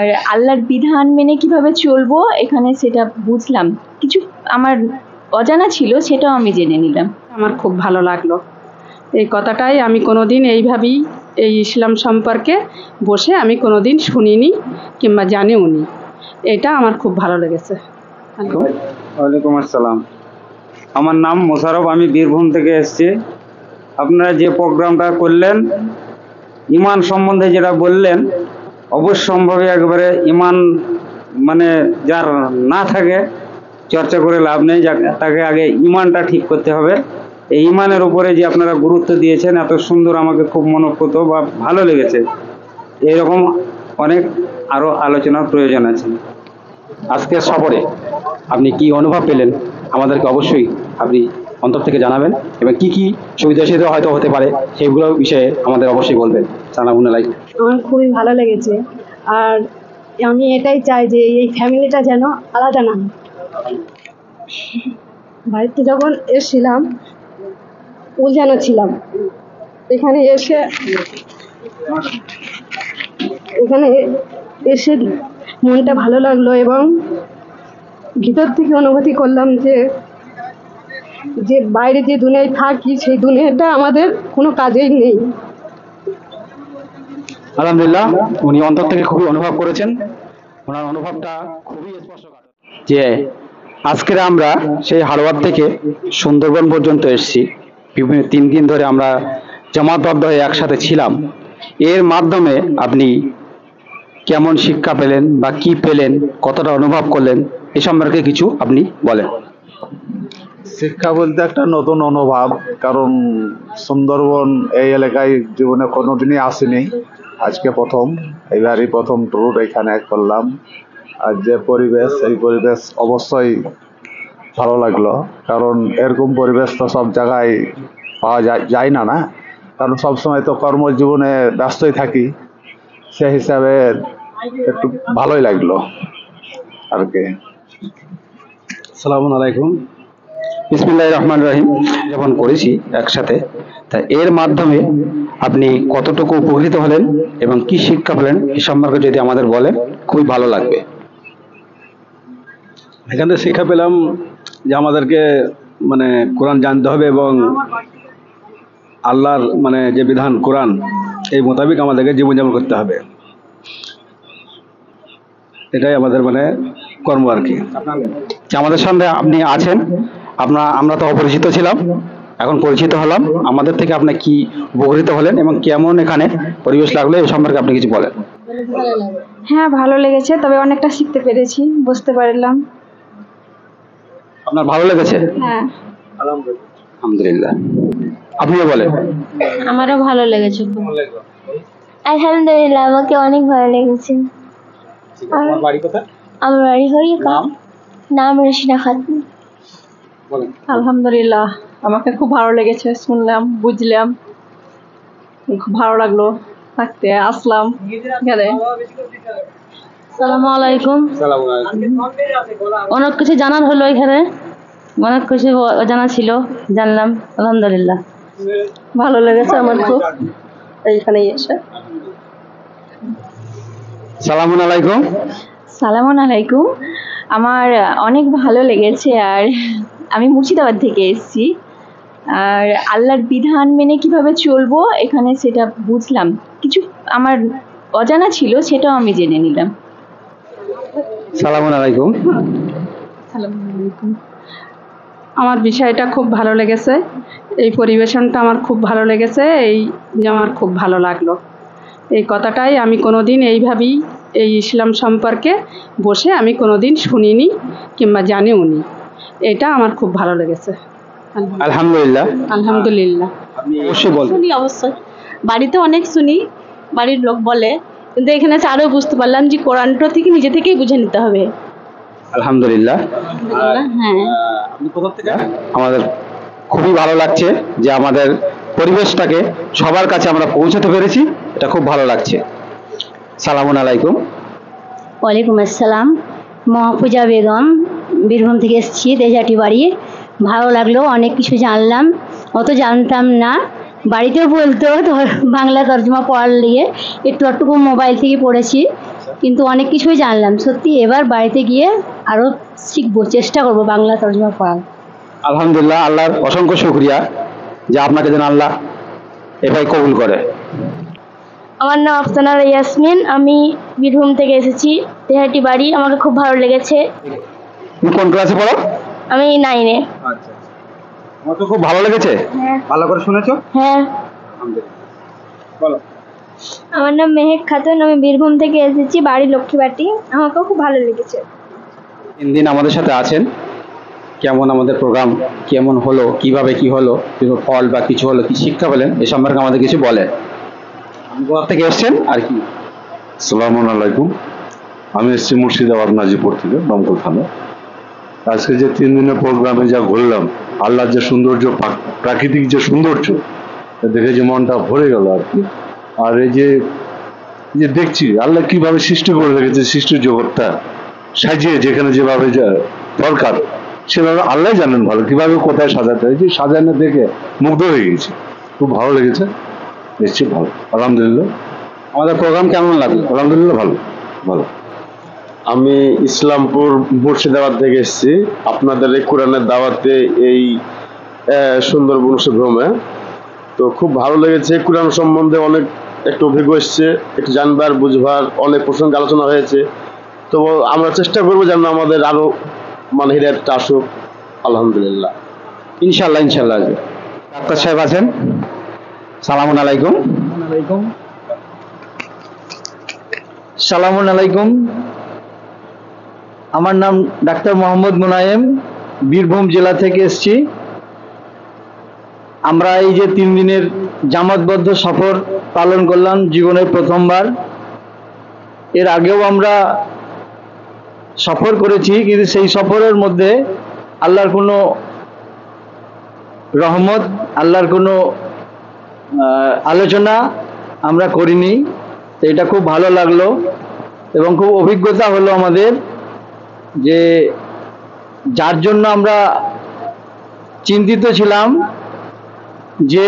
আর আল্লাহর বিধান মেনে কিভাবে চলবো এখানে সেটা বুঝলাম। কিছু আমার অজানা ছিল, সেটাও আমি জেনে নিলাম। আমার খুব ভালো লাগলো। এই কথাটাই আমি কোনোদিন এইভাবেই এই ইসলাম সম্পর্কে বসে আমি কোনোদিন শুনিনি কিংবা জানিও নি। এটা আমার খুব ভালো লেগেছে। ওয়ালাইকুম আসসালাম। আমার নাম মোশারফ, আমি বীরভূম থেকে এসেছি। আপনারা যে প্রোগ্রামটা করলেন, ইমান সম্বন্ধে যেটা বললেন, অবশ্যম্ভাবী একবারে ইমান মানে যার না থাকে চর্চা করে লাভ নেই, তাকে আগে ইমানটা ঠিক করতে হবে। এই ইমানের উপরে যে আপনারা গুরুত্ব দিয়েছেন এত সুন্দর, আমাকে খুব মনোপ্রত বা ভালো লেগেছে। এইরকম অনেক আরও আলোচনার প্রয়োজন আছে। আজকের সফরে আপনি কি অনুভব পেলেন আমাদেরকে অবশ্যই আপনি অন্তর থেকে জানাবেন, এবং কি কি সুবিধা অসুবিধা হয়তো হতে পারে সেইগুলো বিষয়ে আমাদের অবশ্যই বলবেন। সালামুন আলাইকুম। আমার খুবই ভালো লেগেছে, আর আমি এটাই চাই যে এই ফ্যামিলিটা যেন আলাদা না হয়। বাড়িতে যখন এসেছিলাম উলঝানো ছিলাম, এখানে এসে মনটা ভালো লাগলো, এবং ভিতর থেকে অনুভূতি করলাম যে বাইরে যে দুনিয়ায় থাকি সেই দুনিয়াটা আমাদের কোনো কাজেই নেই। আলহামদুলিল্লাহ, উনি অন্তর থেকে খুবই অনুভব করেছেন। ওনার অনুভবটা খুবই স্পর্শকাতর যে আজকের আমরা সেই হাড়োয়ার থেকে সুন্দরবন পর্যন্ত এসেছি। বিভিন্ন 3 দিন ধরে আমরা জামাতবদ্ধ হয়ে একসাথে ছিলাম। এর মাধ্যমে আপনি কেমন শিক্ষা পেলেন বা কি পেলেন, কতটা অনুভব করলেন, এ সম্পর্কে কিছু আপনি বলেন। শিক্ষা বলতে একটা নতুন অনুভব, কারণ সুন্দরবন এই এলাকায় জীবনে কোনোদিনই আসেনি, আজকে প্রথম, এবারই প্রথম ট্যুর এখানে করলাম। আর যে পরিবেশ, এই পরিবেশ অবশ্যই ভালো লাগলো, কারণ এরকম পরিবেশ তো সব জায়গায় পাওয়া যায় না, কারণ সবসময় তো কর্মজীবনে ব্যস্তই থাকি, সে হিসাবে একটু ভালোই লাগলো আর কি। আসসালামু আলাইকুম। বিসমিল্লাহির রহমানির রহিম। যখন করেছি একসাথে, তা এর মাধ্যমে আপনি কতটুকু উপকৃত হলেন এবং কি শিক্ষা পেলেন এ সম্পর্কে যদি আমাদের বলেন, খুবই ভালো লাগবে। এখান থেকে শিক্ষা পেলাম যে আমাদেরকে মানে কোরআন জানতে হবে, এবং আল্লাহর মানে যে বিধান কোরআন, এই মোতাবেক আমাদেরকে জীবনযাপন করতে হবে। এটাই আমাদের মানে কর্ম আর কি। আমাদের সঙ্গে আপনি আছেন, আমরা তো অপরিচিত ছিলাম, এখন পরিচিত হলাম। আমাদের থেকে আপনি কি উপকৃত হলেন এবং কেমন এখানে পরিবেশ লাগলো এই সম্পর্কে আপনি কিছু বলেন। হ্যাঁ, ভালো লেগেছে, তবে অনেকটা শিখতে পেরেছি, বুঝতে পারলাম। আপনার ভালো লেগেছে? হ্যাঁ, আলহামদুলিল্লাহ। আপনিও বলেন। আমারও ভালো লেগেছে। আলহামদুলিল্লাহ, আমাকে অনেক ভালো লেগেছে। আপনার বাড়ি কোথায়? আমার বাড়ি হরিকা, নাম রশিনা খাতুন। আলহামদুলিল্লাহ, আমাকে খুব ভালো লেগেছে, শুনলাম, বুঝলাম, খুব ভালো লাগলো থাকতে আসলাম এখানে। আসসালামু আলাইকুম। অনেক কিছু জানার হলো, এখানে অনেক কিছু অজানা ছিল, জানলাম। আলহামদুলিল্লাহ, ভালো লেগেছে আমার খুব এইখানে এসে। সালামুন আলাইকুম। সালামুন আলাইকুম। আমার অনেক ভালো লেগেছে, আর আমি মুর্শিদাবাদ থেকে এসেছি। আর আল্লাহর বিধান মেনে কিভাবে চলবো এখানে সেটা বুঝলাম। কিছু আমার অজানা ছিল, সেটাও আমি জেনে নিলাম। সালামুন আলাইকুম। আমার বিষয়টা খুব ভালো লেগেছে, এই পরিবেশনটা আমার খুব ভালো লেগেছে, এই যে আমার খুব ভালো লাগলো। এই কথাটাই আমি কোনোদিন এইভাবেই এই ইসলাম সম্পর্কে বসে আমি কোনোদিন শুনিনি কিংবা জানিও নি। এটা আমার খুব ভালো লেগেছে। আলহামদুলিল্লাহ। আলহামদুলিল্লাহ। অবশ্যই বলবেন। শুনি, অবশ্যই বাড়িতে অনেক শুনি, বাড়ির লোক বলে, কিন্তু এখানে এসে আরও বুঝতে পারলাম যে কোরআনটা থেকে নিজে থেকেই বুঝে নিতে হবে। আলহামদুলিল্লাহ। হ্যাঁ, আমাদের খুবই ভালো লাগছে যে আমাদের পরিবেশটাকে সবার কাছে আমরা পৌঁছাতে পেরেছি, এটা খুব ভালো লাগছে। সালামুন আলাইকুম। ওয়ালাইকুম আসসালাম। মহাপূজা বেগম, বীরভূম থেকে এসেছি, তেজাটি বাড়ি। ভালো লাগলো, অনেক কিছু জানলাম, অত জানতাম না, বাড়িতেও বলতো বাংলা তর্জমা পড়ার লিগে একটু একটু মোবাইল থেকে পড়েছি, কিন্তু অনেক কিছুই জানলাম। সত্যি এবার বাড়িতে গিয়ে আরো শিখবো, চেষ্টা করব বাংলা তর্জমা পড়ার। আলহামদুলিল্লাহ, আল্লাহর অসংখ্য শুকরিয়া যে আপনাকে যেন আল্লাহ এভাবে কবুল করে। আমার নাম আফসানা ইয়াসমিন, আমি বীরভূম থেকে এসেছি, তেহাটি বাড়ি। আমাকে খুব ভালো লেগেছে। তুমি কোন ক্লাসে পড়ো? আমি 9-এ। আচ্ছা, আমার তো খুব ভালো লেগেছে। হ্যাঁ। ভালো করে শুনেছো? হ্যাঁ। বলো। আমার নাম মেহেক খাতুন, আমি বীরভূম থেকে এসেছি, বাড়ি লক্ষ্মীবাটি। আমাকেও খুব ভালো লেগেছে। 3 দিন আমাদের সাথে আছেন, কেমন আমাদের প্রোগ্রাম কেমন হলো, কিভাবে কি হলো, কিছু ফল বা কিছু হলো, কি শিক্ষা পেলেন, এ সম্পর্কে আমাদের কিছু বলেন। কোথা থেকে এসছেন আর কি? আসসালামু আলাইকুম, আমি এসেছি মুর্শিদাবাদ নাজিপুর থেকে, দমকল থানা। আজকে যে 3 দিনের প্রোগ্রামে যা ঘুরলাম, আল্লাহর যে সৌন্দর্য, প্রাকৃতিক যে সৌন্দর্য দেখে যে মনটা ভরে গেল আর কি। আর এই যে দেখছি আল্লাহ কিভাবে সৃষ্টি করে রেখেছে, সৃষ্টির জগৎটা সাজিয়ে যেখানে যেভাবে দরকার সেভাবে আল্লাহ জানেন ভালো, কিভাবে কোথায় সাজাতে হয়। যে সাজানো দেখে মুগ্ধ হয়ে গেছি, খুব ভালো লেগেছে, নিশ্চয়ই ভালো, আলহামদুলিল্লাহ। আমাদের প্রোগ্রাম কেমন লাগলো? আলহামদুলিল্লাহ ভালো ভালো। আমি ইসলামপুর মুর্শিদাবাদ থেকে এসেছি আপনাদের এই কোরআনের দাওয়াতে, এই সুন্দরবন ভ্রমে। তো খুব ভালো লেগেছে, কোরআন সম্বন্ধে অনেক একটু অভিজ্ঞ এসছে, একটু জানবার বুঝবার অনেক প্রসঙ্গে আলোচনা হয়েছে। তো আমরা চেষ্টা করবো যেন আমাদের আরো মানে হিদায়াতটা আসুক, আলহামদুলিল্লাহ। ইনশাল্লাহ ইনশাল্লাহ। ডাক্তার সাহেব আছেন, সালামুন আলাইকুম। সালামুন আলাইকুম, আমার নাম ডাক্তার মোহাম্মদ মুনায়েম, বীরভূম জেলা থেকে এসেছি। আমরা এই যে 3 দিনের জামাতবদ্ধ সফর পালন করলাম জীবনের প্রথমবার। এর আগেও আমরা সফর করেছি, কিন্তু সেই সফরের মধ্যে আল্লাহর কোনো রহমত, আল্লাহর কোনো আলোচনা আমরা করিনি। তো এটা খুব ভালো লাগলো এবং খুব অভিজ্ঞতা হলো আমাদের, যে যার জন্য আমরা চিন্তিত ছিলাম যে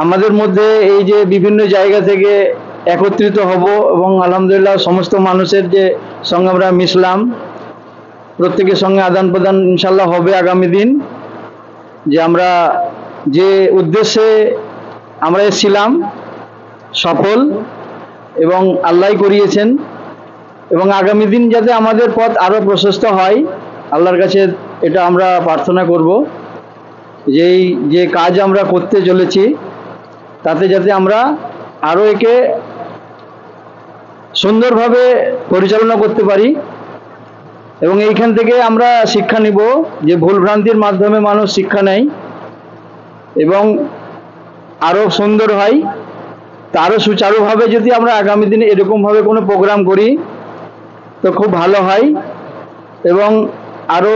আমাদের মধ্যে এই যে বিভিন্ন জায়গা থেকে একত্রিত হব এবং আলহামদুলিল্লাহ সমস্ত মানুষের যে সঙ্গে আমরা মিশলাম, প্রত্যেকের সঙ্গে আদান প্রদান ইনশাল্লাহ হবে আগামী দিন। যে আমরা যে উদ্দেশ্যে আমরা এসেছিলাম সফল এবং আল্লাহ করিয়েছেন, এবং আগামী দিন যাতে আমাদের পথ আরো প্রশস্ত হয়, আল্লাহর কাছে এটা আমরা প্রার্থনা করব। যে কাজ আমরা করতে চলেছি তাতে যাতে আমরা আরো একে সুন্দরভাবে পরিচালনা করতে পারি, এবং এইখান থেকে আমরা শিক্ষা নিব যে ভুলভ্রান্তির মাধ্যমে মানুষ শিক্ষা নেয় এবং আরো সুন্দর হয়। তা আরো সুচারুভাবে যদি আমরা আগামী দিনে এরকমভাবে কোনো প্রোগ্রাম করি তো খুব ভালো হয়, এবং আরো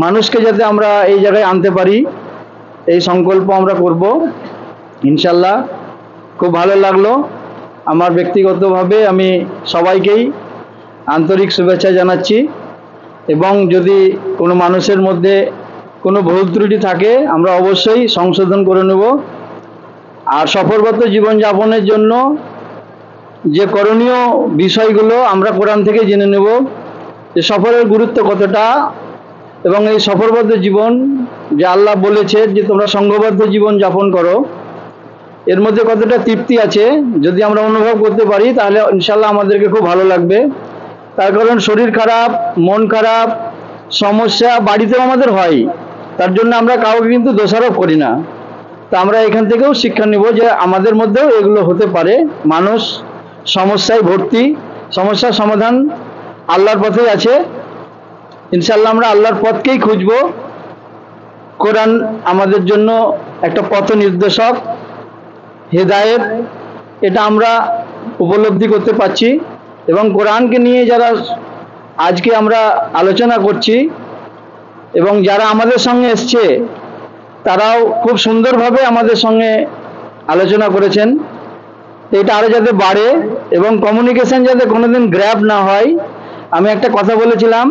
মানুষকে যাতে আমরা এই জায়গায় আনতে পারি এই সংকল্প আমরা করব ইনশাল্লাহ। খুব ভালো লাগলো। আমার ব্যক্তিগতভাবে আমি সবাইকেই আন্তরিক শুভেচ্ছা জানাচ্ছি, এবং যদি কোনো মানুষের মধ্যে কোনো ভুল ত্রুটি থাকে আমরা অবশ্যই সংশোধন করে নেব। আর সফরবদ্ধ জীবনযাপনের জন্য যে করণীয় বিষয়গুলো আমরা কোরআন থেকে জেনে নেব, যে সফরের গুরুত্ব কতটা, এবং এই সফরবদ্ধ জীবন যে আল্লাহ বলেছে যে তোমরা সংঘবদ্ধ জীবন যাপন করো, এর মধ্যে কতটা তৃপ্তি আছে যদি আমরা অনুভব করতে পারি তাহলে ইনশাল্লাহ আমাদেরকে খুব ভালো লাগবে। তার কারণ শরীর খারাপ, মন খারাপ, সমস্যা বাড়িতেও আমাদের হয়, তার জন্য আমরা কাউকে কিন্তু দোষারোপ করি না। তা আমরা এখান থেকেও শিক্ষা নেব যে আমাদের মধ্যেও এগুলো হতে পারে। মানুষ সমস্যায় ভর্তি, সমস্যার সমাধান আল্লাহর পথেই আছে। ইনশাল্লাহ আমরা আল্লাহর পথকেই খুঁজব। কোরআন আমাদের জন্য একটা পথ নির্দেশক, হেদায়েত, এটা আমরা উপলব্ধি করতে পারছি। এবং কোরআনকে নিয়ে যারা আজকে আমরা আলোচনা করছি এবং যারা আমাদের সঙ্গে এসছে তারাও খুব সুন্দরভাবে আমাদের সঙ্গে আলোচনা করেছেন। এটা আরো যাতে বাড়ে এবং কমিউনিকেশন যাতে কোনোদিন গ্র্যাপ না হয়। আমি একটা কথা বলেছিলাম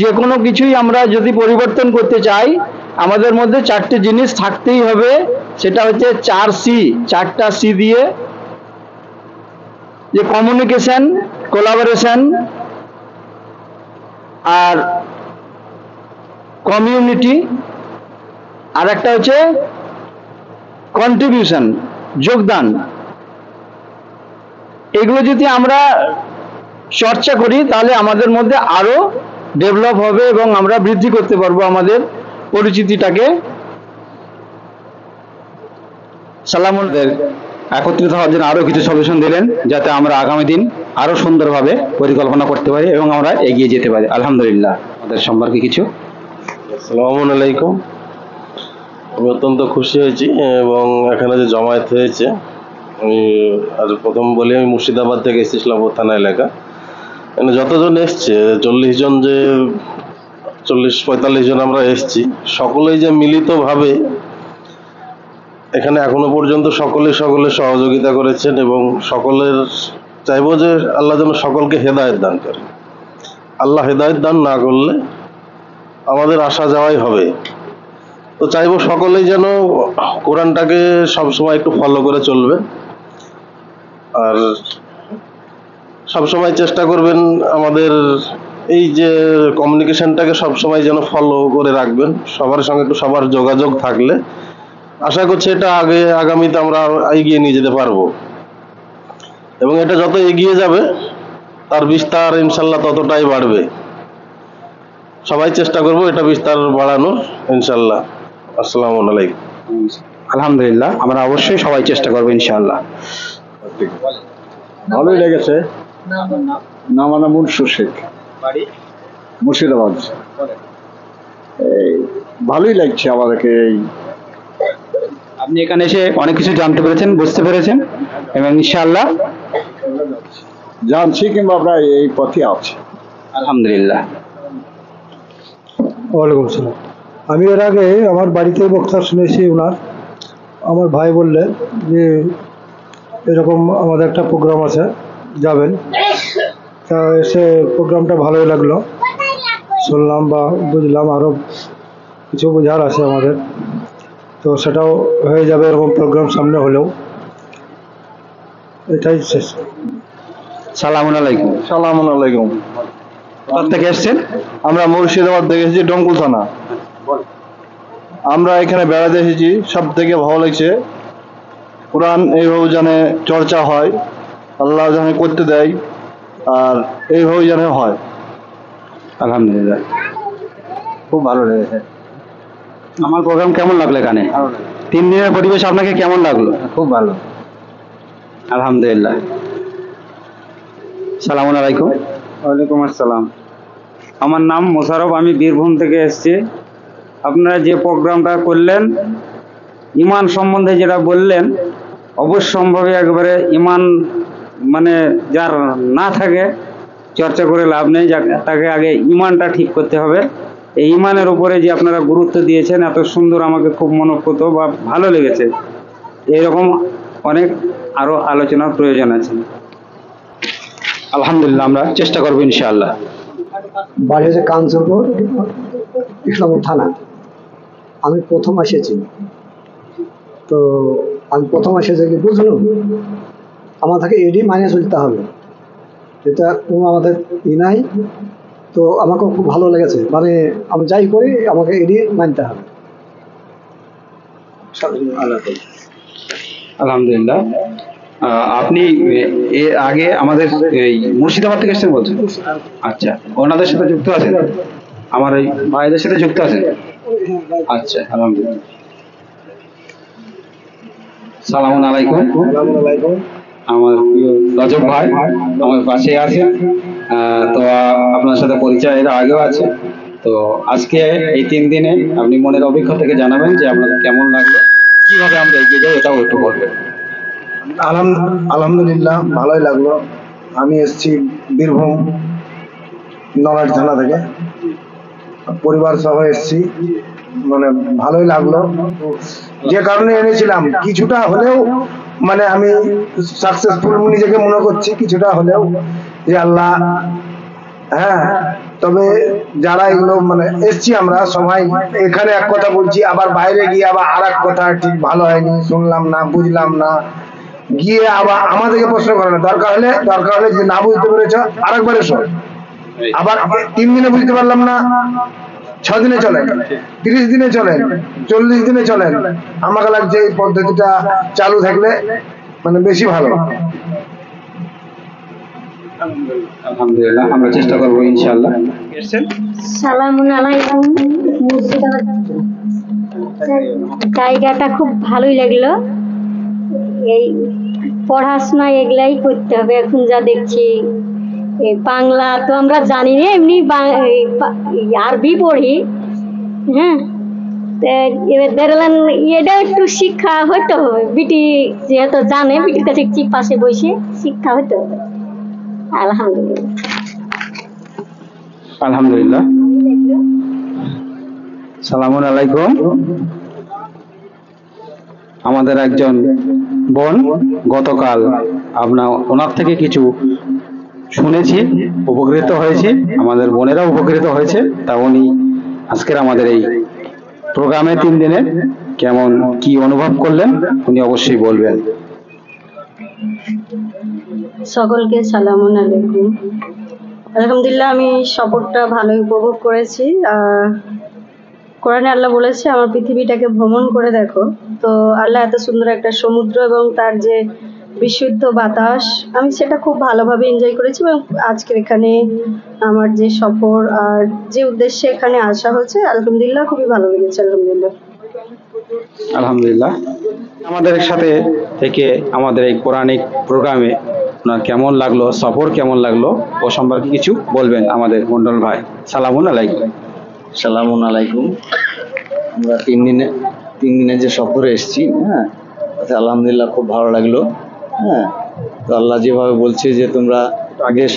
যে কোনো কিছুই আমরা যদি পরিবর্তন করতে চাই আমাদের মধ্যে 4টে জিনিস থাকতেই হবে। সেটা হচ্ছে 4C, 4টা C দিয়ে, যে কমিউনিকেশন, কোলাবোরেশন, আর কমিউনিটি, আর একটা হচ্ছে কন্ট্রিবিউশন, যোগদান। এগুলো যদি আমরা চর্চা করি তাহলে আমাদের মধ্যে আরো ডেভেলপ হবে এবং আমরা বৃদ্ধি করতে পারবো আমাদের পরিচিতিটাকে। সালামুদের একত্রিত হওয়ার জন্য আরো কিছু সলিউশন দিলেন, যাতে আমরা আগামী দিন আরো সুন্দরভাবে পরিকল্পনা করতে পারি এবং আমরা এগিয়ে যেতে পারি। আলহামদুলিল্লাহ। আমাদের সম্পর্কে কিছু। আসসালামু আলাইকুম। আমি অত্যন্ত খুশি হয়েছি এবং এখানে যে জমায়েত হয়েছে, আমি আর প্রথম বলি আমি মুর্শিদাবাদ থেকে এসেছি, ইসলামপুর থানা এলাকা। এখানে যতজন এসছে, 40 জন, যে 40-45 জন আমরা এসছি, সকলেই যে মিলিতভাবে এখানে এখনো পর্যন্ত সকলের সহযোগিতা করেছেন এবং সকলের চাইবো যে আল্লাহ যেন সকলকে হেদায়েত দান করে। আল্লাহ হেদায়েত দান না করলে আমাদের আসা যাওয়াই হবে। তো চাইবো সকলেই যেন কোরআনটাকে সবসময় একটু ফলো করে চলবে, আর সবসময় চেষ্টা করবেন আমাদের এই যে কমিউনিকেশনটাকে সবসময় যেন ফলো করে রাখবেন। সবার সঙ্গে একটু সবার যোগাযোগ থাকলে আশা করছি এটা আগামীতে আমরা এগিয়ে নিয়ে যেতে পারবো, এবং এটা যত এগিয়ে যাবে তার বিস্তার ইনশাল্লাহ ততটাই বাড়বে। সবাই চেষ্টা করবো এটা বিস্তার বাড়ানোর, ইনশাল্লাহ। আসসালামু আলাইকুম। আলহামদুলিল্লাহ, আমরা অবশ্যই সবাই চেষ্টা করবো ইনশাআল্লাহ। ভালোই লেগেছে। নাম মনসুর শেখ, মুর্শিদাবাদ। ভালোই লাগছে আমাদেরকে। আপনি এখানে এসে অনেক কিছু জানতে পেরেছেন, বুঝতে পেরেছেন, এবং ইনশাআল্লাহ জানছি কিংবা আমরা এই পথে আছি। আলহামদুলিল্লাহ। ওয়ালাইকুম আসসালাম। আমি এর আগে আমার বাড়িতে বক্তা শুনেছি ওনার, আমার ভাই বললেন যে এরকম আমাদের একটা প্রোগ্রাম আছে, যাবেন। তা এসে প্রোগ্রামটা ভালোই লাগলো, শুনলাম বা বুঝলাম, আরও কিছু বোঝার আছে আমাদের, তো সেটাও হয়ে যাবে এরকম প্রোগ্রাম সামনে হলেও। এটাই শেষ। সালামুন আলাইকুম। সালামুন আলাইকুম। কোথা থেকে এসেছেন? আমরা মুর্শিদাবাদ থেকে এসেছি, ডমকুল থানা। আমরা এখানে বেড়াতে এসেছি, সব থেকে ভালো লাগছে। কোরআন এইভাবে জানে চর্চা হয়, আল্লাহ জানে করতে দেয়, আর এইভাবে জানে হয়। আলহামদুলিল্লাহ, খুব ভালো লেগেছে। আমার প্রোগ্রাম কেমন লাগলো এখানে? 3 দিনের পরিবেশ আপনাকে কেমন লাগলো? খুব ভালো। আলহামদুলিল্লাহ। সালামুন আলাইকুম। ওয়ালাইকুম আসসালাম। আমার নাম মোশারফ, আমি বীরভূম থেকে এসেছি। আপনারা যে প্রোগ্রামটা করলেন, ইমান সম্বন্ধে যেটা বললেন, অবশ্যম্ভাবী একবারে ইমান, মানে যার না থাকে চর্চা করে লাভ নেই, তাকে আগে ইমানটা ঠিক করতে হবে। এই ইমানের উপরে যে আপনারা গুরুত্ব দিয়েছেন, এত সুন্দর, আমাকে খুব মনোপ্রত বা ভালো লেগেছে। এইরকম অনেক আরো আলোচনার প্রয়োজন আছে। আলহামদুলিল্লাহ, আমরা চেষ্টা করবো ইনশাআল্লাহ। বাড়ি হচ্ছে কাঞ্চনপুর, ইসলামপুর থানা। আমি প্রথম এসেছি, তো আমি প্রথম এসেছি কি বুঝলো, আমাদেরকে এডি মাইনে চলতে হবে, এটা কোনো আমাদের নাই। তো আমাকে খুব ভালো লেগেছে, মানে আমি যাই করি আমাকে এডি মানতে হবে। আলহামদুলিল্লাহ। আপনি এর আগে আমাদের এই মুর্শিদাবাদ থেকে এসেছেন বলছেন? আচ্ছা, ওনাদের সাথে যুক্ত আছেন? আমার এই ভাইদের সাথে যুক্ত আছেন? আচ্ছা, আলহামদুলিল্লাহ। সালামুন আলাইকুম। আমার রজব ভাই আমার পাশে আছে, তো আপনার সাথে পরিচয় এর আগেও আছে। তো আজকে এই 3 দিনে আপনি মনের অভিজ্ঞতা থেকে জানাবেন যে আপনার কেমন লাগলো, কিভাবে আমরা এগিয়ে যাই, এটাও একটু বলবেন। আলহামদুলিল্লাহ, ভালোই লাগলো। আমি এসেছি বীরভূম নড়াইল থানা থেকে, পরিবার সহ এসেছি, মানে ভালোই লাগলো। যে কারণে এনেছিলাম, কিছুটা হলেও মানে আমি সাকসেসফুল নিজেকে মনে করছি, কিছুটা হলেও যে আল্লাহ, হ্যাঁ, তবে যারা এগুলো মানে এসছি আমরা সবাই এখানে এক কথা বলছি, আবার বাইরে গিয়ে আবার আর এক কথা ঠিক ভালো হয়নি, শুনলাম না, বুঝলাম না, গিয়ে আবার আমাদেরকে প্রশ্ন করে না। দরকার হলে যে না বুঝতে পেরেছ আরেকবার এসো, আবার 3 দিনে বুঝতে পারলাম না 6 দিনে চলেন, 30 দিনে চলেন, 40 দিনে চলেন। আমাকে লাগছে এই পদ্ধতিটা চালু থাকলে মানে বেশি ভালো। আলহামদুলিল্লাহ, আমরা চেষ্টা করবো ইনশাআল্লাহ। সালামুন আলাইকুম। মুর্শিদাবাদ জায়গাটা খুব ভালোই লাগলো। এই পড়াশোনা এগুলাই করতে হবে এখন যা দেখছি। এই বাংলা তো আমরা জানি না, এমনি আরবি পড়ি। হ্যাঁ, এবার দেখলেন এটা একটু শিক্ষা হইতে হবে। বিটি যেহেতু জানে, বিটির কাছে ঠিক পাশে বসে শিক্ষা হইতে হবে। আলহামদুলিল্লাহ। আলহামদুলিল্লাহ। সালামুন আলাইকুম। আমাদের একজন বোন গতকাল ওনার থেকে কিছু শুনেছি, উপকৃত হয়েছি, আমাদের বোনেরা উপকৃত হয়েছে। তা উনি আজকের আমাদের এই প্রোগ্রামে 3 দিনের কেমন কি অনুভব করলেন উনি অবশ্যই বলবেন। সকলকে সালামুন আলাইকুম। আলহামদুলিল্লাহ, আমি সফরটা ভালোই উপভোগ করেছি। কোরআনে আল্লাহ বলেছে আমার পৃথিবীটাকে ভ্রমণ করে দেখো। তো আল্লাহ এত সুন্দর একটা সমুদ্র এবং তার যে বিশুদ্ধ বাতাস, আমি সেটা খুব ভালোভাবে এনজয় করেছি। এবং আজকের এখানে আমার যে সফর আর যে উদ্দেশ্যে এখানে আসা হয়েছে, আলহামদুলিল্লাহ খুবই ভালো লেগেছে। আলহামদুলিল্লাহ। আলহামদুলিল্লাহ। আমাদের সাথে থেকে আমাদের এই কোরআনিক প্রোগ্রামে আপনার কেমন লাগলো, সফর কেমন লাগলো ও সম্পর্কে কিছু বলবেন আমাদের মন্ডল ভাই। সালামুন আলাইকুম। সালামুন আলাইকুম। আমরা 3 দিনে যে সফরে এসেছি, হ্যাঁ, আলহামদুলিল্লাহ খুব ভালো লাগলো। হ্যাঁ, তো আল্লাহ যেভাবে বলছে যে তোমরা দেশ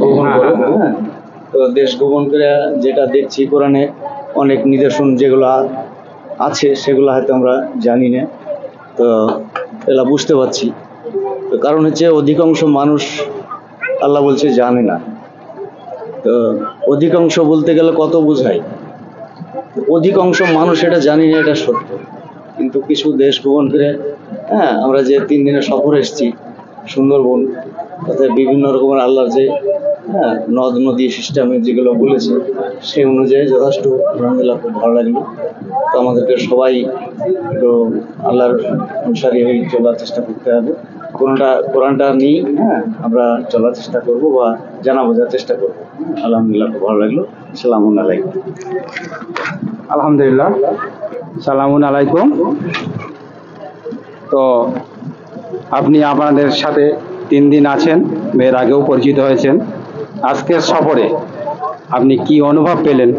ভ্রমণ করো, হ্যাঁ, তো দেশ ভ্রমণ করে যেটা দেখছি কোরআনে অনেক নিদর্শন যেগুলো আছে সেগুলো হয়তো আমরা জানি না, তো এগুলা বুঝতে পারছি। তো কারণ হচ্ছে অধিকাংশ মানুষ আল্লাহ বলছে জানে না। তো অধিকাংশ বলতে গেলে কত বোঝায়, অধিকাংশ মানুষ এটা জানি না, এটা সত্য। কিন্তু কিছু দেশ ভ্রমণ করে, হ্যাঁ, আমরা যে 3 দিনের সফরে এসেছি সুন্দরবন, তাতে বিভিন্ন রকমের আল্লাহর যে নদ নদী সিস্টেমে যেগুলো বলেছে সেই অনুযায়ী যথেষ্ট আলহামদুলিল্লাহ খুব ভালো লাগলো। তো আমাদেরকে সবাই একটু আল্লাহর অনুসারী হয়ে চলার চেষ্টা করতে হবে। কোরআনটা নিয়ে, হ্যাঁ, আমরা চলার চেষ্টা করবো বা জানা বোঝার চেষ্টা করবো। আলহামদুলিল্লাহ খুব ভালো লাগলো। সালামুন আলাইকুম। আলহামদুলিল্লাহ। সালামুন আলাইকুম। তো আপনি আপনাদের সাথে 3 দিন আছেন, এর আগেও পরিচিত হয়েছেন। আজকের সফরে আপনি কি অনুভব পেলেন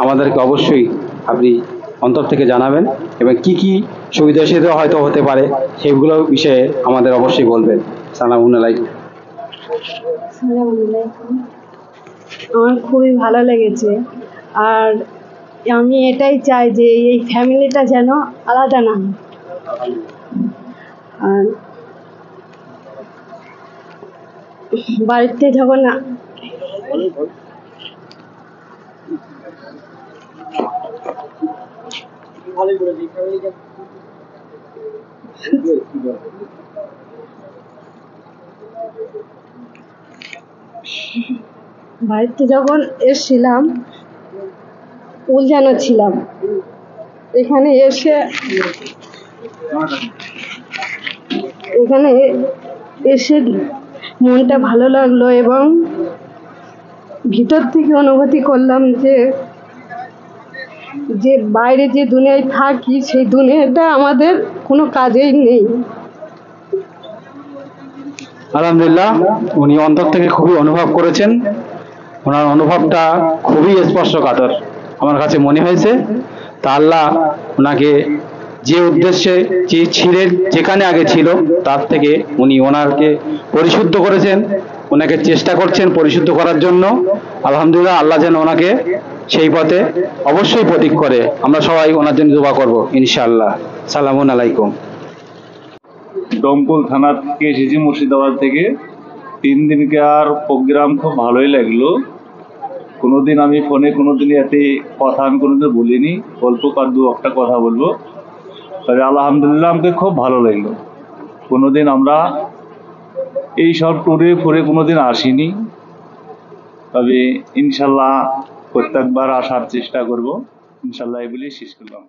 আমাদেরকে অবশ্যই আপনি অন্তর থেকে জানাবেন, এবং কি কি সুবিধা অসুবিধা হয়তো হতে পারে সেগুলো বিষয়ে আমাদের অবশ্যই বলবেন। সালামুন আলাইকুম। আমার খুবই ভালো লেগেছে। আর আমি এটাই চাই যে এই ফ্যামিলিটা যেন আলাদা না হয়। আর বাড়িতে যখন এসেছিলাম উলঝানো ছিলাম, এখানে এসে মনটা ভালো লাগলো এবং ভিতর থেকে অনুভূতি করলাম যে বাইরে যে দুনিয়ায় থাকি সেই দুনিয়াটা আমাদের কোনো কাজেই নেই। আলহামদুলিল্লাহ, উনি অন্তর থেকে খুবই অনুভব করেছেন। ওনার অনুভবটা খুবই স্পর্শকাতর আমার কাছে মনে হয়েছে। তা আল্লাহ ওনাকে যে উদ্দেশ্যে যেখানে আগে ছিল তার থেকে ওনাকে পরিশুদ্ধ করেছেন, ওনাকে চেষ্টা করছেন পরিশুদ্ধ করার জন্য। আলহামদুলিল্লাহ, আল্লাহ যেন ওনাকে সেই পথে অবশ্যই প্রতীক করে। আমরা সবাই ওনার জন্য দোয়া করব ইনশাআল্লাহ। সালামুন আলাইকুম। দমকল থানা থেকে এসেছি, মুর্শিদাবাদ থেকে। তিন দিনকার প্রোগ্রাম খুব ভালোই লাগলো। কোনোদিন আমি ফোনে কোনোদিন এতে কথা আমি কোনোদিন বলিনি, অল্প দু একটা কথা বলবো, তবে আলহামদুলিল্লাহ আমাকে খুব ভালো লাগলো। কোনোদিন আমরা এই সব ট্যুরে ফুরে কোনোদিন আসিনি, তবে ইনশাল্লাহ প্রত্যেকবার আসার চেষ্টা করব। ইনশাল্লাহ এই বলেই শেষ করলাম।